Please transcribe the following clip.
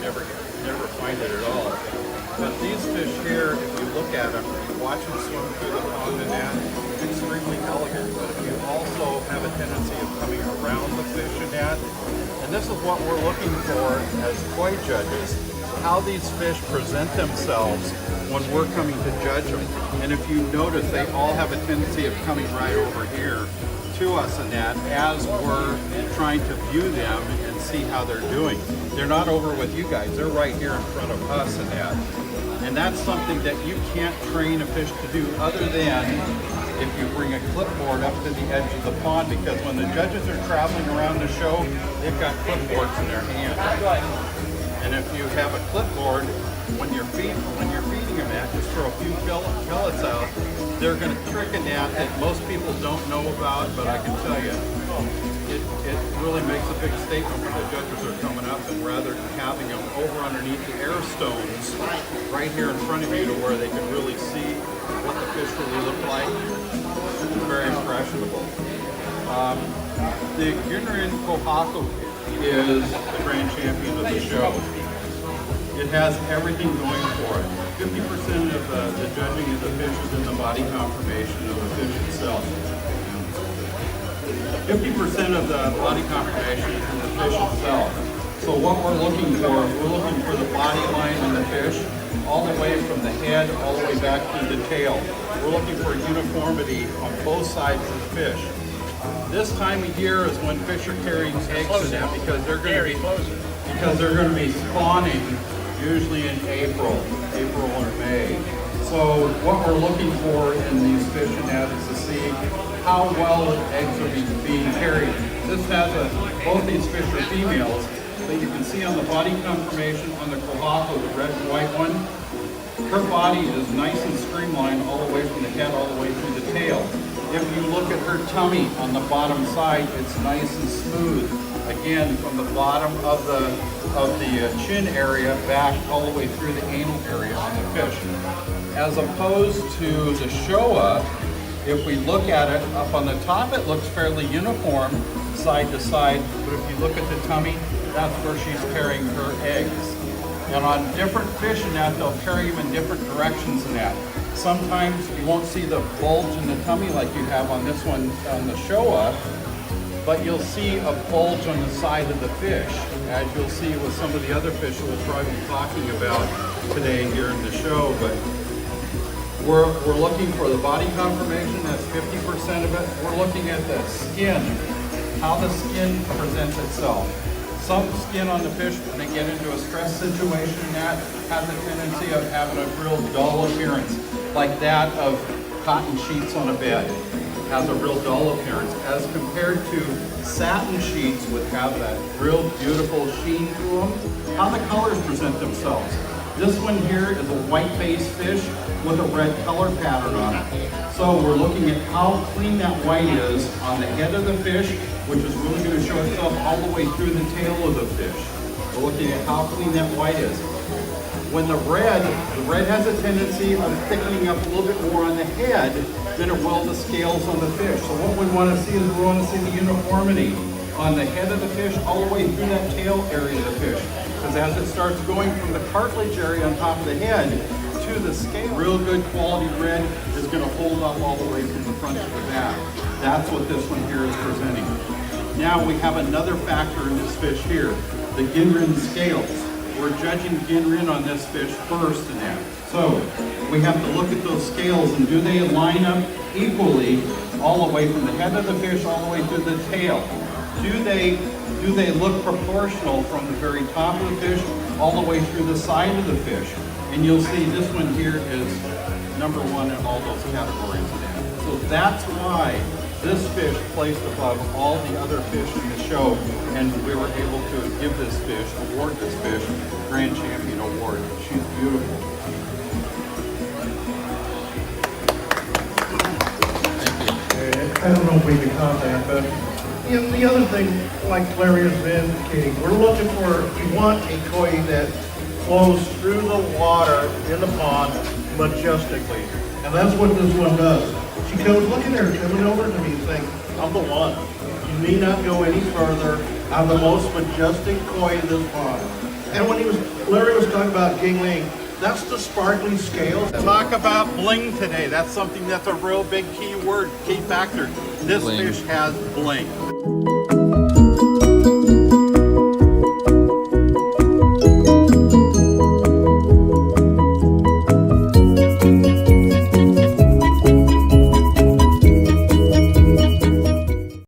never find it at all. But these fish here, if you look at them, watch them swim through the pond and that, extremely elegant. But if you also have a tendency of coming around the fish and that, and this is what we're looking for as koi judges, how these fish present themselves when we're coming to judge them. And if you notice, they all have a tendency of coming right over here to us and that as we're trying to view them and see how they're doing. They're not over with you guys, they're right here in front of us and that. And that's something that you can't train a fish to do other than if you bring a clipboard up to the edge of the pond, because when the judges are traveling around the show, they've got clipboards in their hand. And if you have a clipboard, when you're feeding them at, just throw a few pellets out, they're going to trick a net that most people don't know about, but I can tell you, it really makes a big statement when the judges are coming up, and rather than having them over underneath the air stones right here in front of you to where they can really see what the fish really look like, it's very impressionable. The Ginrin Kohaku is the grand champion of the show. It has everything going for it. 50% of the judging of the fish is in the body conformation of the fish itself. 50% of the body conformation is in the fish itself. So what we're looking for is we're looking for the body line in the fish, all the way from the head, all the way back to the tail. We're looking for uniformity on both sides of the fish. This time of year is when fish are carrying eggs in that, because they're going to be spawning usually in April or May. So what we're looking for in these fish and that is to see how well the eggs are being carried. This has both these fish are females, but you can see on the body conformation on the Kohaku, the red and white one, her body is nice and streamlined all the way from the head all the way through the tail. If you look at her tummy on the bottom side, it's nice and smooth. Again, from the bottom of the chin area back all the way through the anal area on the fish. As opposed to the Showa, if we look at it up on the top, it looks fairly uniform side to side, but if you look at the tummy, that's where she's carrying her eggs. And on different fish in that, they'll carry them in different directions in that. Sometimes you won't see the bulge in the tummy like you have on this one on the Showa, but you'll see a bulge on the side of the fish, as you'll see with some of the other fish we'll probably be talking about today here in the show. But we're looking for the body conformation, that's 50% of it. We're looking at the skin, how the skin presents itself. Some skin on the fish, when they get into a stress situation, that has a tendency of having a real dull appearance, like that of cotton sheets on a bed. Has a real dull appearance, as compared to satin sheets would have that real beautiful sheen to them. How the colors present themselves. This one here is a white-based fish with a red color pattern on it. So we're looking at how clean that white is on the head of the fish, which is really going to show itself all the way through the tail of the fish. We're looking at how clean that white is. When the red has a tendency of thickening up a little bit more on the head than it will the scales on the fish. So what we want to see is we want to see the uniformity on the head of the fish all the way through that tail area of the fish. Because as it starts going from the cartilage area on top of the head to the scale, real good quality red is going to hold up all the way from the front to the back. That's what this one here is presenting. Now we have another factor in this fish here, the Ginrin scales. We're judging Ginrin on this fish first in that. So we have to look at those scales, and do they line up equally all the way from the head of the fish all the way to the tail? Do they look proportional from the very top of the fish all the way through the side of the fish? And you'll see this one here is number one in all those categories in that. So that's why this fish placed above all the other fish in the show, and we were able to give this fish, award this fish, Grand Champion Award. She's beautiful. I don't know if we can comment, but the other thing, like Larry has been indicating, we want a koi that flows through the water in the pond majestically. And that's what this one does. She goes, look at her, coming over to me saying, I'm the one. You need not go any further. I'm the most majestic koi in this pond. And when Larry was talking about gingling, that's the sparkly scale. Talk about bling today. That's something that's a real big key word, key factor. This Bling. fish has bling.